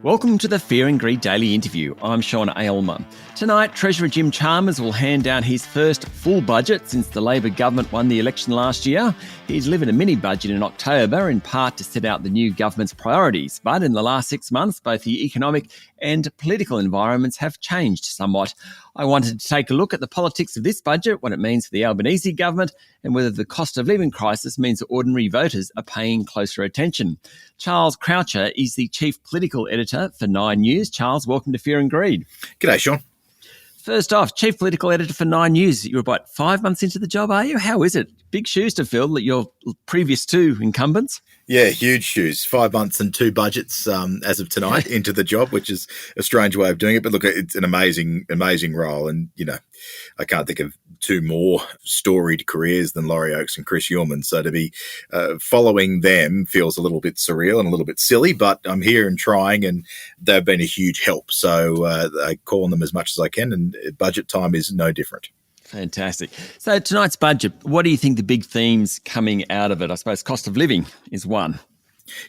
Welcome to the Fear and Greed Daily Interview. I'm Sean Aylmer. Tonight, Treasurer Jim Chalmers will hand down his first full budget since the Labor government won the election last year. He delivered a mini-budget in October, in part to set out the new government's priorities. But in the last 6 months, both the economic and political environments have changed somewhat. I wanted to take a look at the politics of this budget, what it means for the Albanese government, and whether the cost of living crisis means that ordinary voters are paying closer attention. Charles Croucher is the chief political editor for Nine News. Charles, welcome to Fear and Greed. G'day, Sean. First off, chief political editor for Nine News. You're about 5 months into the job, are you? How is it? Big shoes to fill, like your previous two incumbents. Yeah, huge shoes. 5 months and two budgets as of tonight into the job, which is a strange way of doing it. But look, it's an amazing role. And, you know, I can't think of two more storied careers than Laurie Oakes and Chris Uhlmann. So to be following them feels a little bit surreal and a little bit silly, but I'm here and trying, and they've been a huge help. So I call on them as much as I can, and budget time is no different. Fantastic. So tonight's budget, what do you think the big themes coming out of it? I suppose cost of living is one.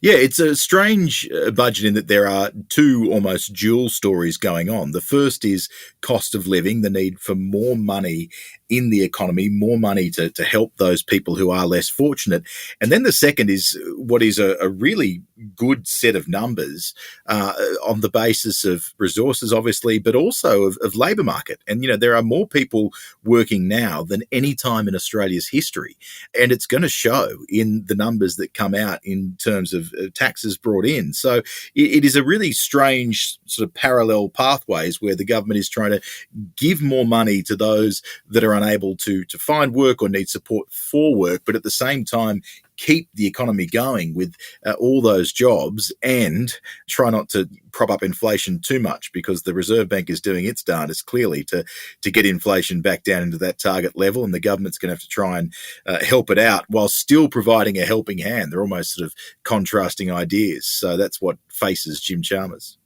Yeah, it's a strange budget in that there are two almost dual stories going on. The first is cost of living, the need for more money in the economy, more money to help those people who are less fortunate. And then the second is what is a really good set of numbers on the basis of resources, obviously, but also of labour market. And, you know, there are more people working now than any time in Australia's history. And it's going to show in the numbers that come out in terms of taxes brought in. So it is a really strange sort of parallel pathways where the government is trying to give more money to those that are unable to find work or need support for work, but at the same time keep the economy going with all those jobs and try not to prop up inflation too much, because the Reserve Bank is doing its darndest clearly to get inflation back down into that target level, and the government's going to have to try and help it out while still providing a helping hand. They're almost sort of contrasting ideas. So that's what faces Jim Chalmers.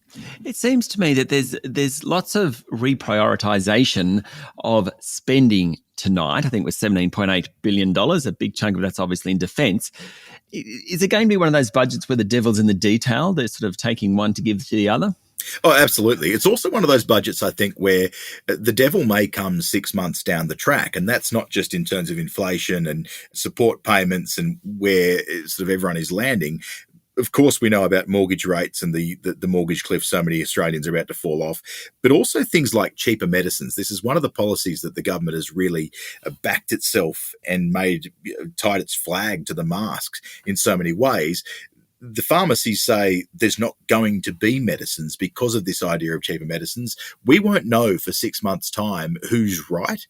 It seems to me that there's lots of reprioritisation of spending tonight. I think it was $17.8 billion. A big chunk of that's obviously in defence. Is it going to be one of those budgets where the devil's in the detail? They're sort of taking one to give to the other? Oh, absolutely. It's also one of those budgets, I think, where the devil may come 6 months down the track. And that's not just in terms of inflation and support payments and where sort of everyone is landing. Of course, we know about mortgage rates and the mortgage cliff so many Australians are about to fall off, but also things like cheaper medicines. This is one of the policies that the government has really backed itself and tied its flag to the masks in so many ways. The pharmacies say there's not going to be medicines because of this idea of cheaper medicines. We won't know for 6 months' time who's right.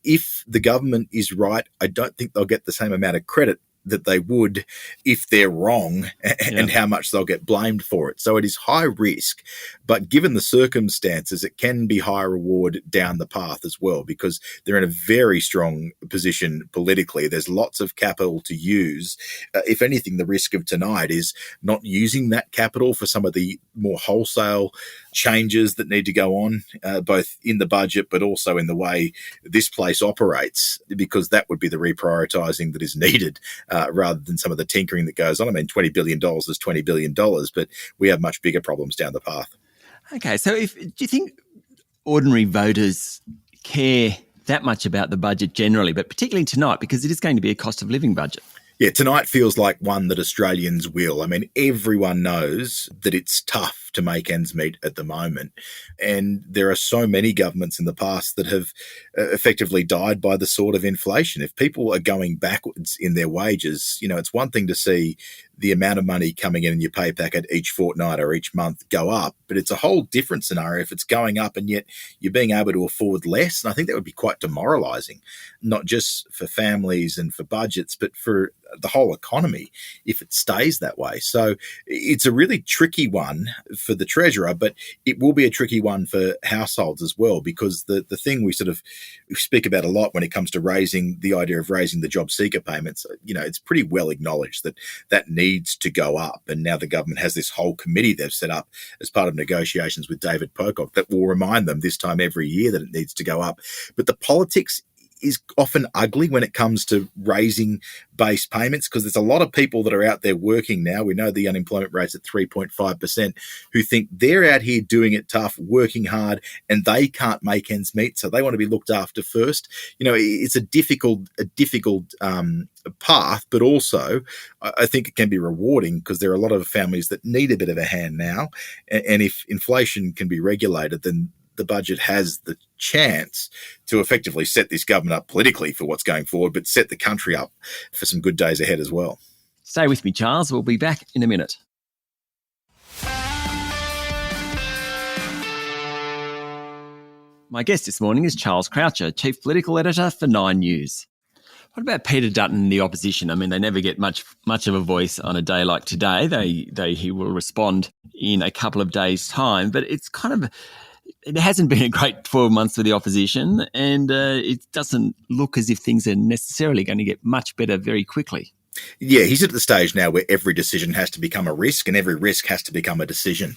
If the government is right, I don't think they'll get the same amount of credit that they would if they're wrong, and how much they'll get blamed for it. So it is high risk, but given the circumstances, it can be high reward down the path as well, because they're in a very strong position politically. There's lots of capital to use. If anything, the risk of tonight is not using that capital for some of the more wholesale changes that need to go on, both in the budget, but also in the way this place operates, because that would be the reprioritising that is needed. Rather than some of the tinkering that goes on. I mean, $20 billion is $20 billion, but we have much bigger problems down the path. Okay, so do you think ordinary voters care that much about the budget generally, but particularly tonight, because it is going to be a cost of living budget? Yeah, tonight feels like one that Australians will. I mean, everyone knows that it's tough to make ends meet at the moment. And there are so many governments in the past that have effectively died by the sword of inflation. If people are going backwards in their wages, you know, it's one thing to see the amount of money coming in your pay packet each fortnight or each month go up, but it's a whole different scenario if it's going up and yet you're being able to afford less. And I think that would be quite demoralising, not just for families and for budgets, but for the whole economy if it stays that way. So it's a really tricky one for the Treasurer, but it will be a tricky one for households as well, because the thing we speak about a lot when it comes to raising the job seeker payments, you know, it's pretty well acknowledged that needs to go up. And now the government has this whole committee they've set up as part of negotiations with David Pocock that will remind them this time every year that it needs to go up. But the politics is often ugly when it comes to raising base payments, because there's a lot of people that are out there working now. We know the unemployment rate's at 3.5%, who think they're out here doing it tough, working hard, and they can't make ends meet, so they want to be looked after first. It's a difficult path, but also I think it can be rewarding, because there are a lot of families that need a bit of a hand now, and if inflation can be regulated, then the budget has the chance to effectively set this government up politically for what's going forward, but set the country up for some good days ahead as well. Stay with me, Charles. We'll be back in a minute. My guest this morning is Charles Croucher, Chief Political Editor for Nine News. What about Peter Dutton and the opposition? I mean, they never get much of a voice on a day like today. He will respond in a couple of days' time, but it hasn't been a great 12 months for the opposition, and it doesn't look as if things are necessarily going to get much better very quickly. Yeah, he's at the stage now where every decision has to become a risk, and every risk has to become a decision.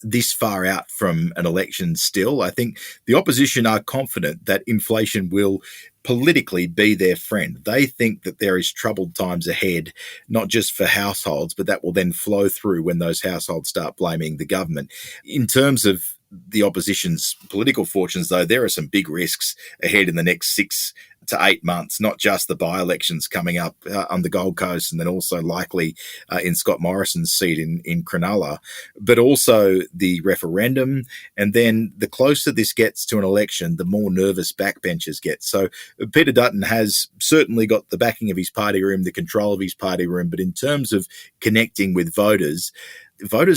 This far out from an election still, I think the opposition are confident that inflation will politically be their friend. They think that there is troubled times ahead, not just for households, but that will then flow through when those households start blaming the government. In terms of the opposition's political fortunes, though, there are some big risks ahead in the next 6 to 8 months, not just the by-elections coming up on the Gold Coast, and then also likely in Scott Morrison's seat in Cronulla, but also the referendum. And then the closer this gets to an election, the more nervous backbenchers get. So Peter Dutton has certainly got the backing of his party room, the control of his party room, but in terms of connecting with voters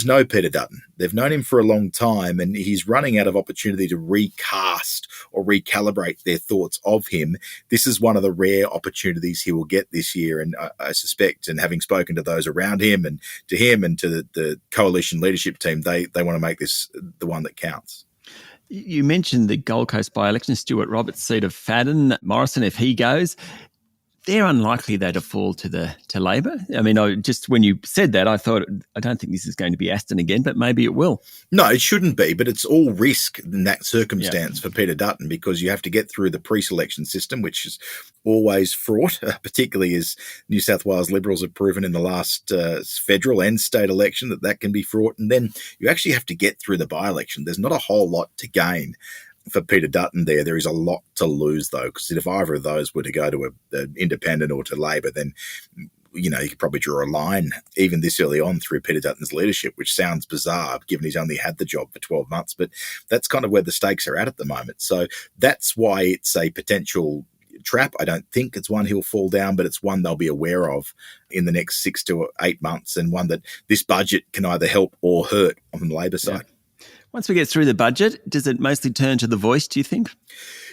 know Peter Dutton. They've known him for a long time, and he's running out of opportunity to recast or recalibrate their thoughts of him. This is one of the rare opportunities he will get this year, and I suspect, and having spoken to those around him and to the coalition leadership team, they want to make this the one that counts. You mentioned the Gold Coast by-election, Stuart Roberts' seat of Fadden. Morrison, if he goes, they're unlikely to fall to Labor. I mean, just when you said that, I thought, I don't think this is going to be Aston again, but maybe it will. No, it shouldn't be, but it's all risk in that circumstance for Peter Dutton, because you have to get through the pre-selection system, which is always fraught, particularly as New South Wales Liberals have proven in the last federal and state election that can be fraught. And then you actually have to get through the by-election. There's not a whole lot to gain for Peter Dutton there. There is a lot to lose, though, because if either of those were to go to an independent or to Labor, then you could probably draw a line even this early on through Peter Dutton's leadership, which sounds bizarre given he's only had the job for 12 months. But that's kind of where the stakes are at the moment. So that's why it's a potential trap. I don't think it's one he'll fall down, but it's one they'll be aware of in the next 6 to 8 months, and one that this budget can either help or hurt on the Labor side. Once we get through the budget, does it mostly turn to the voice, do you think?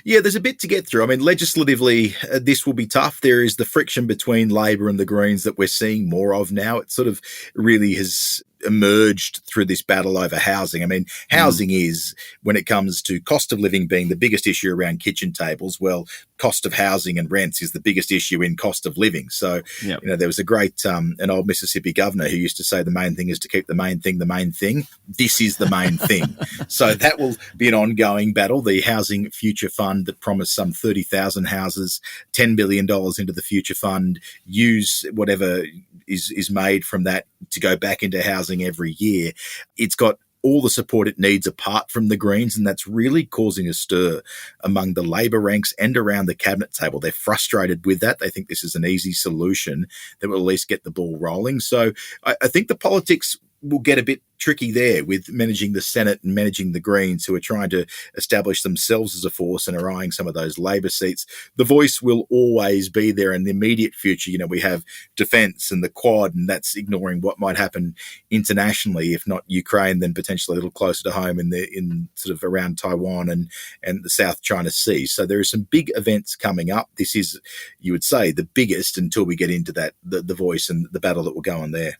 Yeah, there's a bit to get through. I mean, legislatively, this will be tough. There is the friction between Labor and the Greens that we're seeing more of now. It sort of really has emerged through this battle over housing. I mean, housing is, when it comes to cost of living being the biggest issue around kitchen tables, well, cost of housing and rents is the biggest issue in cost of living. So, there was a great, an old Mississippi governor who used to say the main thing is to keep the main thing the main thing. This is the main thing. So that will be an ongoing battle. The Housing Future Fund that promised some 30,000 houses, $10 billion into the Future Fund, use whatever is made from that to go back into housing every year. It's got all the support it needs apart from the Greens, and that's really causing a stir among the Labor ranks and around the cabinet table. They're frustrated with that. They think this is an easy solution that will at least get the ball rolling. So I think the politics will get a bit tricky there with managing the Senate and managing the Greens, who are trying to establish themselves as a force and are eyeing some of those Labor seats. The voice will always be there in the immediate future. We have defence and the Quad, and that's ignoring what might happen internationally, if not Ukraine, then potentially a little closer to home in sort of around Taiwan and the South China Sea. So there are some big events coming up. This is, you would say, the biggest until we get into that, the voice and the battle that will go on there.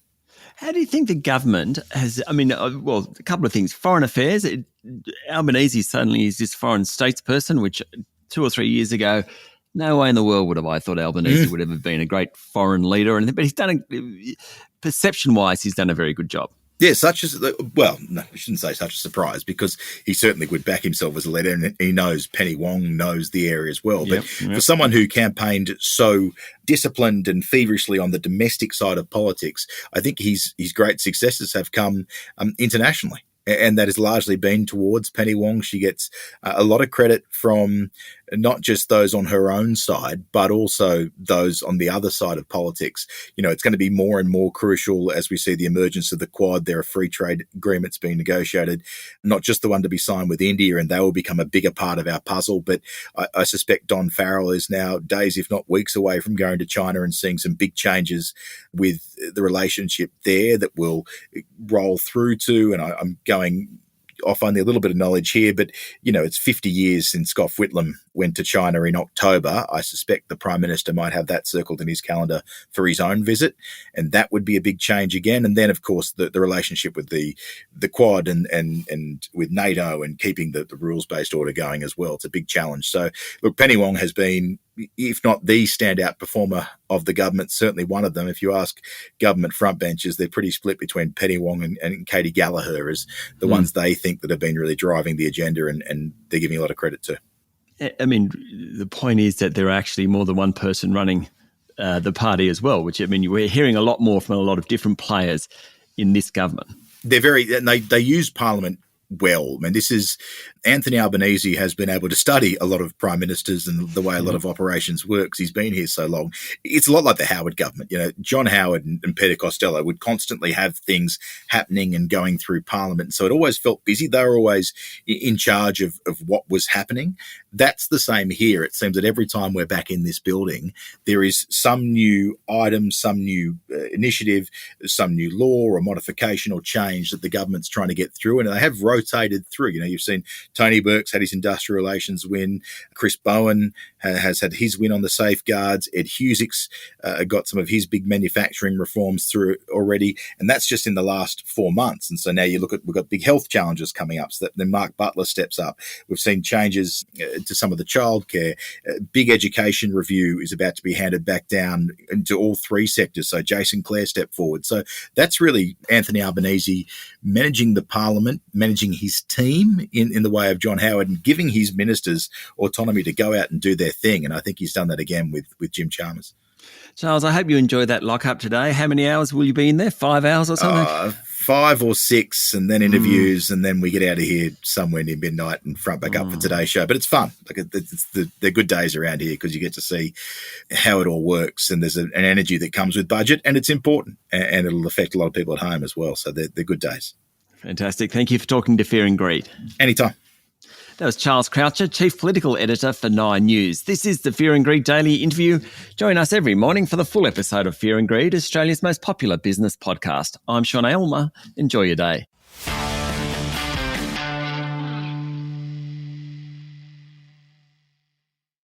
How do you think the government has, a couple of things. Foreign affairs, Albanese suddenly is this foreign statesperson, which 2 or 3 years ago, no way in the world would have I thought Albanese would have been a great foreign leader. But he's done, perception-wise, he's done a very good job. Yeah, no, I shouldn't say such a surprise, because he certainly would back himself as a leader, and he knows Penny Wong knows the area as well. Yep, But for someone who campaigned so disciplined and feverishly on the domestic side of politics, I think his great successes have come internationally. And that has largely been towards Penny Wong. She gets a lot of credit from not just those on her own side, but also those on the other side of politics. It's going to be more and more crucial as we see the emergence of the Quad. There are free trade agreements being negotiated, not just the one to be signed with India, and they will become a bigger part of our puzzle. But I suspect Don Farrell is now days, if not weeks, away from going to China and seeing some big changes with the relationship there that will roll through to, and I'm going off only a little bit of knowledge here, but it's 50 years since Gough Whitlam went to China in October. I suspect the Prime Minister might have that circled in his calendar for his own visit, and that would be a big change again. And then, of course, the relationship with the Quad and with NATO and keeping the rules-based order going as well. It's a big challenge. So, look, Penny Wong has been, if not the standout performer of the government, certainly one of them. If you ask government frontbenchers, they're pretty split between Penny Wong and Katie Gallagher as the ones they think that have been really driving the agenda, and they're giving a lot of credit to. I mean, the point is that there are actually more than one person running the party as well, which, I mean, we're hearing a lot more from a lot of different players in this government. They use Parliament well. I mean, this is Anthony Albanese has been able to study a lot of prime ministers and the way a lot of operations works. He's been here so long. It's a lot like the Howard government. John Howard and Peter Costello would constantly have things happening and going through Parliament. So it always felt busy. They were always in charge of what was happening. That's the same here. It seems that every time we're back in this building, there is some new item, some new initiative, some new law or modification or change that the government's trying to get through. And they have rotated through. You've seen Tony Burke's had his industrial relations win. Chris Bowen has had his win on the safeguards. Ed Husick's got some of his big manufacturing reforms through already. And that's just in the last 4 months. And so now we've got big health challenges coming up. So then Mark Butler steps up. We've seen changes to some of the childcare. Big education review is about to be handed back down into all three sectors. So Jason Clare stepped forward. So that's really Anthony Albanese managing the Parliament, managing his team in the way of John Howard, and giving his ministers autonomy to go out and do their thing. And I think he's done that again with Jim Chalmers. Charles, I hope you enjoyed that lockup today. How many hours will you be in there? 5 hours or something? 5 or 6, and then interviews, and then we get out of here somewhere near midnight and front back up for today's show. But it's fun. They're good days around here because you get to see how it all works, and there's an energy that comes with budget, and it's important, and it'll affect a lot of people at home as well. So they're good days. Fantastic. Thank you for talking to Fear and Greed. Anytime. That was Charles Croucher, Chief Political Editor for 9 News. This is the Fear and Greed Daily Interview. Join us every morning for the full episode of Fear and Greed, Australia's most popular business podcast. I'm Sean Aylmer. Enjoy your day.